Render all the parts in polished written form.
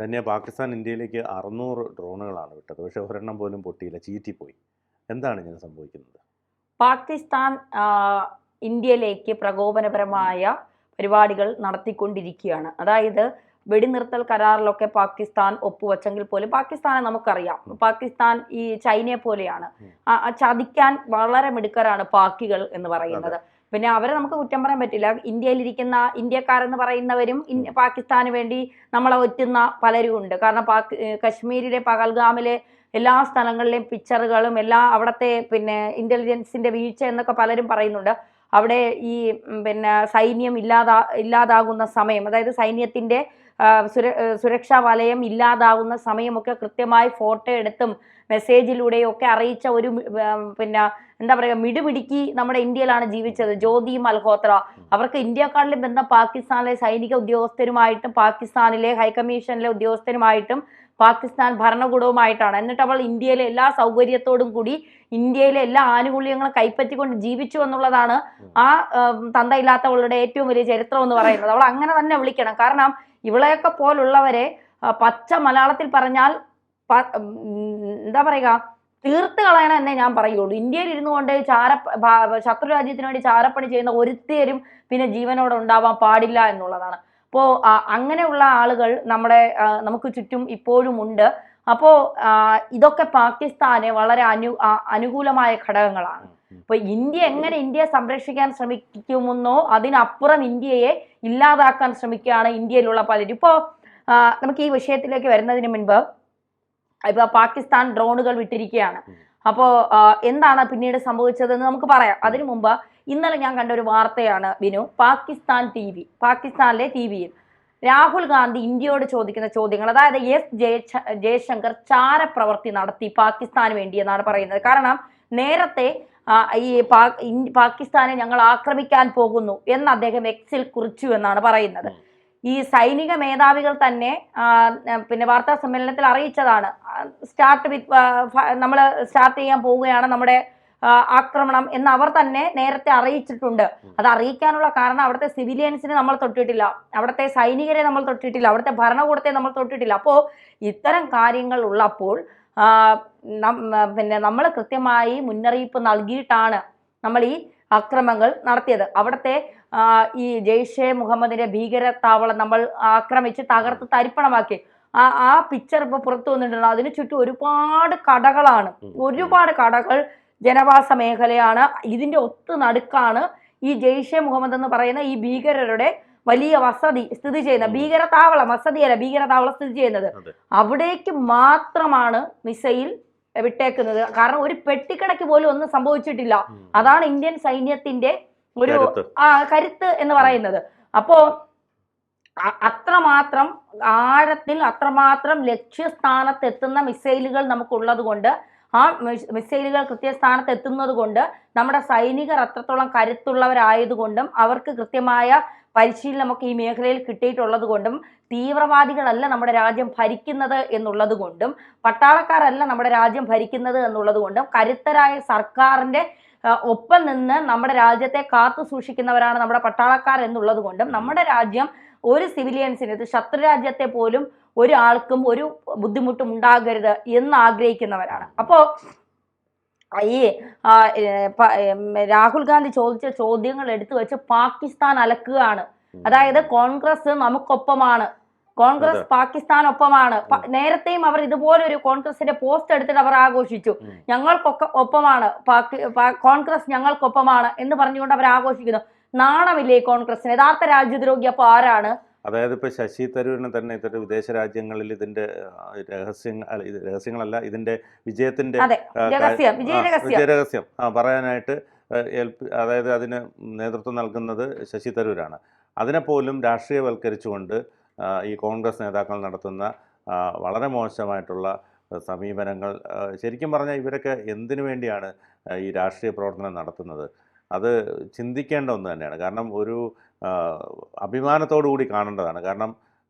ധന്യ പാകിസ്ഥാൻ ഇന്ത്യയിലേക്ക് 600 ഡ്രോണുകളാണ് വിട്ടത്. പക്ഷേ ഒരെണ്ണം പോലും പൊട്ടിയില്ല, ചീറ്റിപ്പോയി. എന്താണ് ഇങ്ങനെ സംഭവിക്കുന്നത്? പാകിസ്ഥാൻ ഇന്ത്യയിലേക്ക് പ്രകോപനപരമായ പരിപാടികൾ നടത്തിക്കൊണ്ടിരിക്കുകയാണ്. അതായത് വെടിനിർത്തൽ കരാറിലൊക്കെ പാകിസ്ഥാൻ ഒപ്പുവെച്ചെങ്കിൽ പോലും പാകിസ്ഥാനെ നമുക്കറിയാം. പാകിസ്ഥാൻ ഈ ചൈനയെ പോലെയാണ്. ചതിക്കാൻ വളരെ മിടുക്കരാണ് പാക്കികൾ എന്ന് പറയുന്നത്. പിന്നെ അവരെ നമുക്ക് കുറ്റം പറയാൻ പറ്റില്ല. ഇന്ത്യയിലിരിക്കുന്ന ഇന്ത്യക്കാരെന്ന് പറയുന്നവരും പാകിസ്ഥാന് വേണ്ടി നമ്മളെ ഒറ്റുന്ന പലരും ഉണ്ട്. കാരണം കശ്മീരിലെ പഹൽഗാമിലെ എല്ലാ സ്ഥലങ്ങളിലെയും പിക്ചറുകളും അവിടുത്തെ ഇന്റലിജൻസിന്റെ വീഴ്ച എന്നൊക്കെ പലരും പറയുന്നുണ്ട്. അവിടെ ഈ സൈന്യം ഇല്ലാതാകുന്ന സമയം, അതായത് സൈന്യത്തിന്റെ സുരക്ഷാ വലയം ഇല്ലാതാകുന്ന സമയമൊക്കെ കൃത്യമായി ഫോട്ടോ എടുത്തും മെസ്സേജിലൂടെയും ഒക്കെ അറിയിച്ച ഒരു എന്താ പറയുക മിടുമിടുക്കി നമ്മുടെ ഇന്ത്യയിലാണ് ജീവിച്ചത്. ജ്യോതി മൽഹോത്ര. അവർക്ക് ഇന്ത്യക്കാരിലും ബന്ധം പാകിസ്ഥാനിലെ സൈനിക ഉദ്യോഗസ്ഥരുമായിട്ടും പാകിസ്ഥാനിലെ ഹൈക്കമ്മീഷനിലെ ഉദ്യോഗസ്ഥരുമായിട്ടും പാകിസ്ഥാൻ ഭരണകൂടവുമായിട്ടാണ്. എന്നിട്ട് അവൾ ഇന്ത്യയിലെ എല്ലാ സൗകര്യത്തോടും കൂടി ഇന്ത്യയിലെ എല്ലാ ആനുകൂല്യങ്ങളും കൈപ്പറ്റിക്കൊണ്ട് ജീവിച്ചു എന്നുള്ളതാണ് ആ തന്തയില്ലാത്തവളുടെ ഏറ്റവും വലിയ ചരിത്രം എന്ന് പറയുന്നത്. അവൾ അങ്ങനെ തന്നെ വിളിക്കണം. കാരണം ഇവളെയൊക്കെ പോലുള്ളവരെ പച്ച മലയാളത്തിൽ പറഞ്ഞാൽ എന്താ പറയുക, തീർത്ത് കളയണം എന്നേ ഞാൻ പറയുള്ളൂ. ഇന്ത്യയിൽ ഇരുന്നു കൊണ്ട് ശത്രു രാജ്യത്തിന് വേണ്ടി ചാരപ്പണി ചെയ്യുന്ന ഒരുത്തരും പിന്നെ ജീവനോടെ ഉണ്ടാവാൻ പാടില്ല എന്നുള്ളതാണ്. അപ്പോൾ അങ്ങനെയുള്ള ആളുകൾ നമുക്ക് ചുറ്റും ഇപ്പോഴും ഉണ്ട്. അപ്പോൾ ഇതൊക്കെ പാകിസ്ഥാന് വളരെ അനുകൂലമായ ഘടകങ്ങളാണ്. അപ്പൊ ഇന്ത്യയെ സംരക്ഷിക്കാൻ ശ്രമിക്കുമെന്നോ അതിനപ്പുറം ഇന്ത്യയെ ഇല്ലാതാക്കാൻ ശ്രമിക്കുകയാണ് ഇന്ത്യയിലുള്ള പലരും. ഇപ്പോ നമുക്ക് ഈ വിഷയത്തിലേക്ക് വരുന്നതിന് മുൻപ് ഇപ്പൊ പാകിസ്ഥാൻ ഡ്രോണുകൾ വിട്ടിരിക്കുകയാണ്. അപ്പോൾ എന്താണ് പിന്നീട് സംഭവിച്ചതെന്ന് നമുക്ക് പറയാം. അതിനു മുമ്പ് ഇന്നലെ ഞാൻ കണ്ട ഒരു വാർത്തയാണ് വിനു. പാകിസ്ഥാനിലെ ടിവിയിൽ രാഹുൽ ഗാന്ധി ഇന്ത്യയോട് ചോദിക്കുന്ന ചോദ്യങ്ങൾ, അതായത് ജയശങ്കർ ചാരപ്രവർത്തി നടത്തി പാകിസ്ഥാന് വേണ്ടി എന്നാണ് പറയുന്നത്. കാരണം നേരത്തെ ഈ പാകിസ്ഥാനെ ഞങ്ങൾ ആക്രമിക്കാൻ പോകുന്നു എന്ന് അദ്ദേഹം എക്സിൽ കുറിച്ചു എന്നാണ് പറയുന്നത്. ഈ സൈനിക മേധാവികൾ തന്നെ വാർത്താ സമ്മേളനത്തിൽ അറിയിച്ചതാണ്, നമ്മൾ സ്റ്റാർട്ട് ചെയ്യാൻ പോവുകയാണ് നമ്മുടെ ആക്രമണം എന്ന് അവർ തന്നെ നേരത്തെ അറിയിച്ചിട്ടുണ്ട്. അത് അറിയിക്കാനുള്ള കാരണം അവിടുത്തെ സിവിലിയൻസിനെ നമ്മൾ തൊട്ടിട്ടില്ല, അവിടുത്തെ സൈനികരെ നമ്മൾ തൊട്ടിട്ടില്ല, അവിടുത്തെ ഭരണകൂടത്തെ നമ്മൾ തൊട്ടിട്ടില്ല. അപ്പോൾ ഇത്തരം കാര്യങ്ങൾ ഉള്ളപ്പോൾ നമ്മൾ കൃത്യമായി മുന്നറിയിപ്പ് നൽകിയിട്ടാണ് നമ്മൾ ഈ അക്രമങ്ങൾ നടത്തിയത്. അവിടുത്തെ ഈ ജെയ്ഷെ മുഹമ്മദിന്റെ ഭീകര താവളം നമ്മൾ ആക്രമിച്ച് തകർത്ത് തരിപ്പണമാക്കി. ആ പിക്ചർ ഇപ്പൊ പുറത്തു വന്നിട്ടുണ്ട്. അതിന് ചുറ്റും ഒരുപാട് കടകൾ, ജനവാസ മേഖലയാണ്. ഇതിന്റെ നടുക്കാണ് ഈ ജെയ്ഷെ മുഹമ്മദ് എന്ന് പറയുന്ന ഈ ഭീകരരുടെ വലിയ വസതി സ്ഥിതി ചെയ്യുന്ന ഭീകര താവളം സ്ഥിതി ചെയ്യുന്നത്. അവിടേക്ക് മാത്രമാണ് മിസൈൽ വിട്ടേക്കുന്നത്. കാരണം ഒരു പെട്ടിക്കടയ്ക്ക് പോലും ഒന്നും സംഭവിച്ചിട്ടില്ല. അതാണ് ഇന്ത്യൻ സൈന്യത്തിന്റെ ഒരു കരുത്ത് എന്ന് പറയുന്നത്. അപ്പോ അത്രമാത്രം ആഴത്തിൽ അത്രമാത്രം ലക്ഷ്യസ്ഥാനത്ത് എത്തുന്ന മിസൈലുകൾ നമുക്കുള്ളത് കൊണ്ട്, ആ മിസൈലുകൾ കൃത്യസ്ഥാനത്ത് എത്തുന്നത് കൊണ്ട് നമ്മുടെ സൈനികർ അത്രത്തോളം കരുത്തുള്ളവരായതുകൊണ്ടും അവർക്ക് കൃത്യമായ പരിശീലനമൊക്കെ ഈ മേഖലയിൽ കിട്ടിയിട്ടുള്ളത് കൊണ്ടും തീവ്രവാദികളല്ല നമ്മുടെ രാജ്യം ഭരിക്കുന്നത് എന്നുള്ളത് കൊണ്ടും പട്ടാളക്കാരല്ല നമ്മുടെ രാജ്യം ഭരിക്കുന്നത് എന്നുള്ളത് കൊണ്ടും കരുത്തരായ സർക്കാരിന്റെ ഒപ്പം നിന്ന് നമ്മുടെ രാജ്യത്തെ കാത്തു സൂക്ഷിക്കുന്നവരാണ് നമ്മുടെ പട്ടാളക്കാർ എന്നുള്ളത് കൊണ്ടും നമ്മുടെ രാജ്യം ഒരു സിവിലിയൻസിന് ശത്രു രാജ്യത്തെ പോലും ഒരാൾക്കും ഒരു ബുദ്ധിമുട്ടും ഉണ്ടാകരുത് എന്ന് ആഗ്രഹിക്കുന്നവരാണ്. അപ്പോൾ ഈ രാഹുൽ ഗാന്ധി ചോദിച്ച ചോദ്യങ്ങൾ എടുത്തു വെച്ച് പാകിസ്ഥാൻ അലക്കുകയാണ്. അതായത് കോൺഗ്രസ് നമുക്കൊപ്പമാണ്, കോൺഗ്രസ് പാകിസ്ഥാനൊപ്പമാണ്. നേരത്തെയും അവർ ഇതുപോലൊരു കോൺഗ്രസിന്റെ പോസ്റ്റ് എടുത്തിട്ട് അവർ ആഘോഷിച്ചു, ഞങ്ങൾക്കൊക്കെ ഒപ്പമാണ് കോൺഗ്രസ്, ഞങ്ങൾക്കൊപ്പമാണ് എന്ന് പറഞ്ഞുകൊണ്ട് അവർ ആഘോഷിക്കുന്നു. നാണമില്ലേ കോൺഗ്രസിന്? യഥാർത്ഥ രാജ്യദ്രോഹി അപ്പൊ ആരാണ്? അതായത് ഇപ്പൊ ശശി തരൂരിനെ തന്നെ ഇത്തരം വിദേശ രാജ്യങ്ങളിൽ ഇതിന്റെ രഹസ്യങ്ങളല്ല, ഇതിന്റെ വിജയത്തിന്റെ വിജയരഹസ്യം പറയാനായിട്ട് അതായത് അതിന് നേതൃത്വം നൽകുന്നത് ശശി തരൂരാണ്. അതിനെപ്പോലും രാഷ്ട്രീയവൽക്കരിച്ചുകൊണ്ട് ഈ കോൺഗ്രസ് നേതാക്കൾ നടത്തുന്ന വളരെ മോശമായിട്ടുള്ള സമീപനങ്ങൾ, ശരിക്കും പറഞ്ഞാൽ ഇവരൊക്കെ എന്തിനു വേണ്ടിയാണ് ഈ രാഷ്ട്രീയ പ്രവർത്തനം നടത്തുന്നത്? അത് ചിന്തിക്കേണ്ട ഒന്ന് തന്നെയാണ്. കാരണം ഒരു അഭിമാനത്തോടു കൂടി കാണേണ്ടതാണ്. കാരണം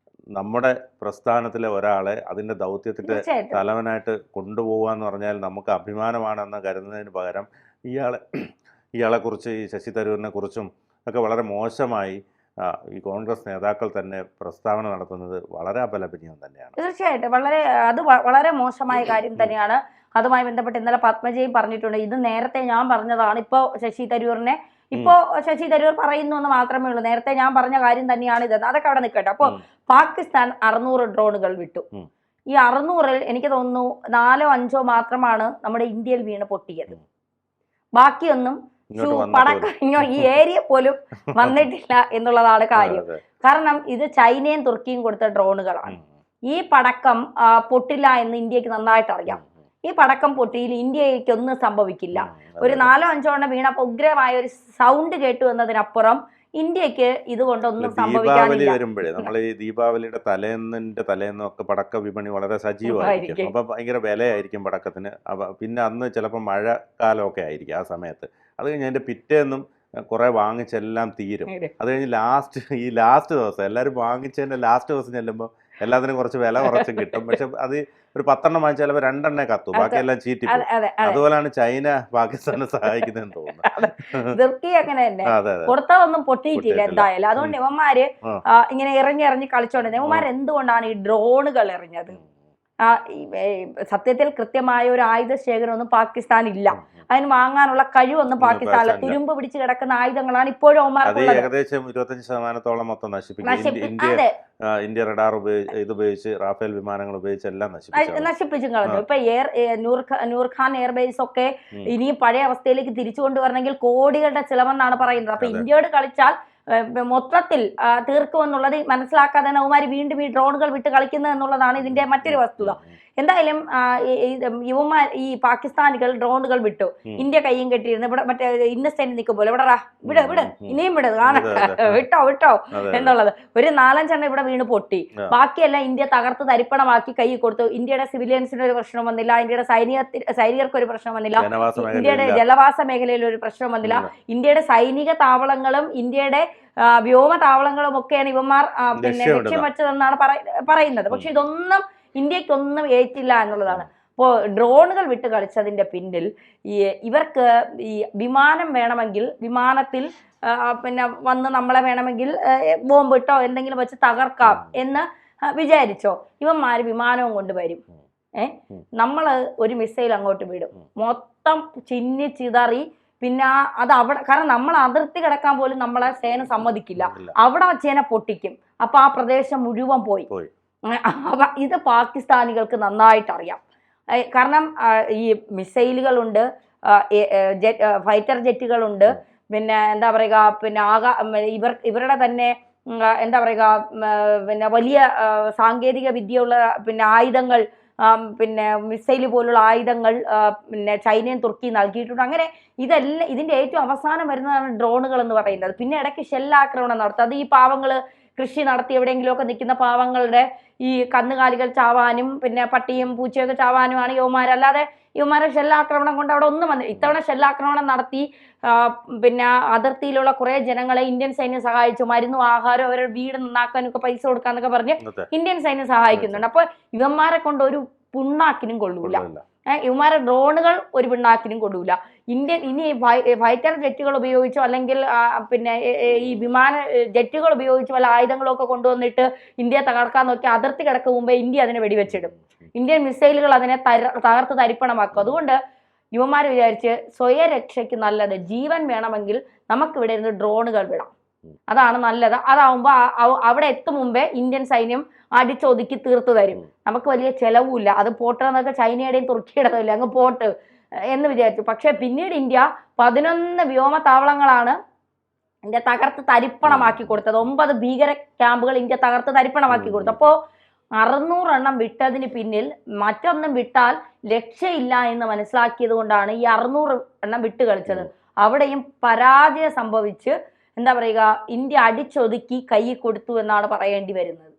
നമ്മുടെ പ്രസ്ഥാനത്തിലെ ഒരാളെ അതിൻ്റെ ദൗത്യത്തിൻ്റെ തലവനായിട്ട് കൊണ്ടുപോകുക എന്ന് പറഞ്ഞാൽ നമുക്ക് അഭിമാനമാണെന്ന് കരുതുന്നതിന് പകരം ഇയാളെക്കുറിച്ച്, ഈ ശശി തരൂരിനെ കുറിച്ചും ഒക്കെ വളരെ മോശമായി ഈ കോൺഗ്രസ് നേതാക്കൾ തന്നെ പ്രസ്താവന നടത്തുന്നത് വളരെ അപലപനീയം തന്നെയാണ്. തീർച്ചയായിട്ടും വളരെ മോശമായ കാര്യം തന്നെയാണ്. അതുമായി ബന്ധപ്പെട്ട് ഇന്നലെ പത്മജയും പറഞ്ഞിട്ടുണ്ട്. ഇത് നേരത്തെ ഞാൻ പറഞ്ഞതാണ്. ഇപ്പോ ശശി തരൂർ പറയുന്നു എന്ന് മാത്രമേ ഉള്ളൂ. നേരത്തെ ഞാൻ പറഞ്ഞ കാര്യം തന്നെയാണ് ഇത്. അതൊക്കെ അവിടെ നിൽക്കട്ടെ. അപ്പോൾ പാകിസ്ഥാൻ 600 ഡ്രോണുകൾ വിട്ടു. ഈ 600-ൽ എനിക്ക് തോന്നുന്നു 4 or 5 മാത്രമാണ് നമ്മുടെ ഇന്ത്യയിൽ വീണ് പൊട്ടിയത്. ബാക്കിയൊന്നും പടക്കറിഞ്ഞോ ഈ ഏരിയ പോലും വന്നിട്ടില്ല എന്നുള്ളതാണ് കാര്യം. കാരണം ഇത് ചൈനയും തുർക്കിയും കൊടുത്ത ഡ്രോണുകളാണ്. ഈ പടക്കം പൊട്ടില്ല എന്ന് ഇന്ത്യക്ക് നന്നായിട്ട് അറിയാം. ഈ പടക്കം പൊട്ടിയിൽ ഇന്ത്യക്ക് ഒന്നും സംഭവിക്കില്ല. ഒരു 4 or 5 എണ്ണം വീണപ്പോൾ ഉഗ്രമായ ഒരു സൗണ്ട് കേട്ടു എന്നതിനപ്പുറം ഇന്ത്യക്ക് ഇതുകൊണ്ടൊന്നും സംഭവിക്കാനില്ല. വരുമ്പോഴേ നമ്മൾ ഈ ദീപാവലിയുടെ തലേന്നൊക്കെ പടക്ക വിപണി വളരെ സജീവമായിരിക്കും. അപ്പൊ ഭയങ്കര വിലയായിരിക്കും പടക്കത്തിന്. പിന്നെ അന്ന് ചിലപ്പോൾ മഴക്കാലമൊക്കെ ആയിരിക്കും ആ സമയത്ത്. അത് കഴിഞ്ഞ് അതിന്റെ പിറ്റേന്നും കുറെ വാങ്ങിച്ചെല്ലാം തീരും. അത് കഴിഞ്ഞ് ലാസ്റ്റ് ദിവസം എല്ലാവരും വാങ്ങിച്ചതിന്റെ ലാസ്റ്റ് ദിവസം ചെല്ലുമ്പോൾ എല്ലാത്തിനും കുറച്ച് വില കുറച്ചും കിട്ടും. പക്ഷെ അത് ഒരു 10 എണ്ണം വാങ്ങിച്ചാൽ 2 എണ്ണേ കത്തും, ബാക്കിയെല്ലാം ചീറ്റി. അതുപോലെയാണ് ചൈന പാകിസ്ഥാനെ സഹായിക്കുന്നതെന്ന് തോന്നുന്നു. തുർക്കി അങ്ങനെ തന്നെ കൊടുത്തതൊന്നും പൊട്ടിയിട്ടില്ല എന്തായാലും. അതുകൊണ്ട് ഇവന്മാര് ഇങ്ങനെ ഇറങ്ങി കളിച്ചോണ്ടിരുന്നത്. ഇവന്മാർ എന്തുകൊണ്ടാണ് ഈ ഡ്രോണുകൾ എറിഞ്ഞത്? സത്യത്തിൽ കൃത്യമായ ഒരു ആയുധ ശേഖരമൊന്നും പാകിസ്ഥാൻ ഇല്ല. അതിന് വാങ്ങാനുള്ള കഴിവൊന്നും പാകിസ്ഥാനിൽ. തുരുമ്പ് പിടിച്ച് കിടക്കുന്ന ആയുധങ്ങളാണ് ഇപ്പോഴും ഒമാർക്കുള്ളത്. ഏകദേശം 25% മൊത്തം ഇന്ത്യ റഡാർ ഉപയോഗിച്ച് റാഫേൽ വിമാനങ്ങൾ ഉപയോഗിച്ച് എല്ലാം നശിപ്പിച്ചു കളഞ്ഞു. ഇപ്പൊ നൂർഖാൻ എയർബേസ് ഒക്കെ ഇനിയും പഴയ അവസ്ഥയിലേക്ക് തിരിച്ചു കൊണ്ടുവരണമെങ്കിൽ കോടികളുടെ ചിലവെന്നാണ് പറയുന്നത്. അപ്പൊ ഇന്ത്യയോട് കളിച്ചാൽ മൊത്തത്തിൽ തീർക്കുമെന്നുള്ളത് മനസ്സിലാക്കാതെ അവന്മാർ വീണ്ടും ഈ ഡ്രോണുകൾ വിട്ട് കളിക്കുന്നത് എന്നുള്ളതാണ് ഇതിന്റെ മറ്റൊരു വസ്തുത. എന്തായാലും ഈ പാകിസ്ഥാനികൾ ഡ്രോണുകൾ വിട്ടു. ഇന്ത്യ കയ്യും കെട്ടിയിരുന്നു. ഇവിടെ മറ്റേ ഇന്നസെന്റ് നിൽക്കുമ്പോൾ ഇവിടെ ഇനിയും വിട്ടോ എന്നുള്ളത്. ഒരു 4-5 എണ്ണം ഇവിടെ വീണ് പൊട്ടി. ബാക്കിയെല്ലാം ഇന്ത്യ തകർത്ത് തരിപ്പണമാക്കി കൈ കൊടുത്തു. ഇന്ത്യയുടെ സിവിലിയൻസിന് ഒരു പ്രശ്നം വന്നില്ല. ഇന്ത്യയുടെ സൈനികർക്ക് ഒരു പ്രശ്നം വന്നില്ല. ഇന്ത്യയുടെ ജലവാസ മേഖലയിൽ ഒരു പ്രശ്നം വന്നില്ല. ഇന്ത്യയുടെ സൈനിക താവളങ്ങളും ഇന്ത്യയുടെ വ്യോമ താവളങ്ങളും ഒക്കെയാണ് ഇവന്മാർ ലക്ഷ്യം വെച്ചതെന്നാണ് പറയുന്നത്. പക്ഷെ ഇതൊന്നും ഇന്ത്യക്കൊന്നും ഏറ്റില്ല എന്നുള്ളതാണ്. ഇപ്പോൾ ഡ്രോണുകൾ വിട്ട് കളിച്ചതിന്റെ പിന്നിൽ ഇവർക്ക് ഈ വിമാനം വേണമെങ്കിൽ വിമാനത്തിൽ വന്ന് നമ്മളെ വേണമെങ്കിൽ ബോംബിട്ടോ എന്തെങ്കിലും വെച്ച് തകർക്കാം എന്ന് വിചാരിച്ചോ. ഇവന്മാര് വിമാനവും കൊണ്ടുവരും. നമ്മള് ഒരു മിസൈൽ അങ്ങോട്ട് വിടും, മൊത്തം ചിന്നി ചിതറി. പിന്നെ അത് അവിടെ, കാരണം നമ്മൾ അതിർത്തി കിടക്കാൻ പോലും നമ്മളെ സേന സമ്മതിക്കില്ല. അവിടെ സേന പൊട്ടിക്കും. അപ്പൊ ആ പ്രദേശം മുഴുവൻ പോയി. ഇത് പാകിസ്ഥാനികൾക്ക് നന്നായിട്ട് അറിയാം. കാരണം ഈ മിസൈലുകളുണ്ട്, ഫൈറ്റർ ജെറ്റുകളുണ്ട്, പിന്നെ എന്താ പറയുക, പിന്നെ ഇവരുടെ തന്നെ എന്താ പറയുക, പിന്നെ വലിയ സാങ്കേതിക വിദ്യയുള്ള ആയുധങ്ങൾ, പിന്നെ മിസൈല് പോലുള്ള ആയുധങ്ങൾ ചൈനയും തുർക്കിയും നൽകിയിട്ടുണ്ട്. അങ്ങനെ ഇതെല്ലാം ഇതിന്റെ ഏറ്റവും അവസാനം വരുന്നതാണ് ഡ്രോണുകൾ എന്ന് പറയുന്നത്. പിന്നെ ഇടയ്ക്ക് ഷെല്ലാക്രമണം നടത്തും. അത് ഈ പാവങ്ങള് കൃഷി നടത്തി എവിടെയെങ്കിലുമൊക്കെ നിൽക്കുന്ന പാവങ്ങളുടെ ഈ കന്നുകാലികൾ ചാവാനും പിന്നെ പട്ടിയും പൂച്ചയൊക്കെ ചാവാനുമാണ് യുവമാരല്ലാതെ യുവമാരെ ഷെല്ലാക്രമണം കൊണ്ട് അവിടെ ഒന്നും വന്നില്ല. ഇത്തവണ ഷെല്ലാക്രമണം നടത്തി പിന്നെ അതിർത്തിയിലുള്ള കുറെ ജനങ്ങളെ ഇന്ത്യൻ സൈന്യം സഹായിച്ചു. മരുന്നും ആഹാരവും അവരുടെ വീട് നന്നാക്കാനൊക്കെ പൈസ കൊടുക്കാന്നൊക്കെ പറഞ്ഞ് ഇന്ത്യൻ സൈന്യം സഹായിക്കുന്നുണ്ട്. അപ്പൊ ഇവന്മാരെ കൊണ്ട് ഒരു പുണ്ണാക്കിനും കൊള്ളൂല. ഇവന്മാരെ ഡ്രോണുകൾ ഒരു പിണ്ണാക്കിനും കൊള്ളൂല. ഇനി ഫൈറ്റർ ജെറ്റുകൾ ഉപയോഗിച്ചോ അല്ലെങ്കിൽ പിന്നെ ഈ വിമാന ജെറ്റുകൾ ഉപയോഗിച്ചോ വല്ല ആയുധങ്ങളൊക്കെ കൊണ്ടുവന്നിട്ട് ഇന്ത്യ തകർക്കാൻ നോക്കി അതിർത്തി കിടക്കും മുമ്പേ ഇന്ത്യ അതിനെ വെടിവെച്ചിടും. ഇന്ത്യൻ മിസൈലുകൾ അതിനെ തകർത്ത് തരിപ്പണമാക്കും. അതുകൊണ്ട് യുവമാർ വിചാരിച്ച് സ്വയരക്ഷയ്ക്ക് നല്ലത് ജീവൻ വേണമെങ്കിൽ നമുക്കിവിടെ ഇരുന്ന് ഡ്രോണുകൾ വിടാം, അതാണ് നല്ലത്. അതാവുമ്പോ അവിടെ എത്തും മുമ്പേ ഇന്ത്യൻ സൈന്യം അടിച്ചൊതുക്കി തീർത്തു തരും. നമുക്ക് വലിയ ചെലവുമില്ല. അത് പോട്ടെന്നൊക്കെ ചൈനയുടെയും തുർക്കിയുടെയും ഇല്ല, അങ്ങ് പോട്ട് എന്ന് വിചാരിച്ചു. പക്ഷെ പിന്നീട് ഇന്ത്യ 11 വ്യോമതാവളങ്ങളാണ് ഇന്ത്യ തകർത്ത് തരിപ്പണമാക്കി കൊടുത്തത്. 9 ഭീകര ക്യാമ്പുകൾ ഇന്ത്യ തകർത്ത് തരിപ്പണമാക്കി കൊടുത്തു. അപ്പോൾ 600 എണ്ണം വിട്ടതിന് പിന്നിൽ മറ്റൊന്നും വിട്ടാൽ രക്ഷയില്ല എന്ന് മനസ്സിലാക്കിയത് കൊണ്ടാണ് ഈ 600 എണ്ണം വിട്ട് കളിച്ചത്. അവിടെയും പരാജയം സംഭവിച്ച് എന്താ പറയുക, ഇന്ത്യ അടിച്ചൊതുക്കി കൈ കൊടുത്തു എന്നാണ് പറയേണ്ടി വരുന്നത്.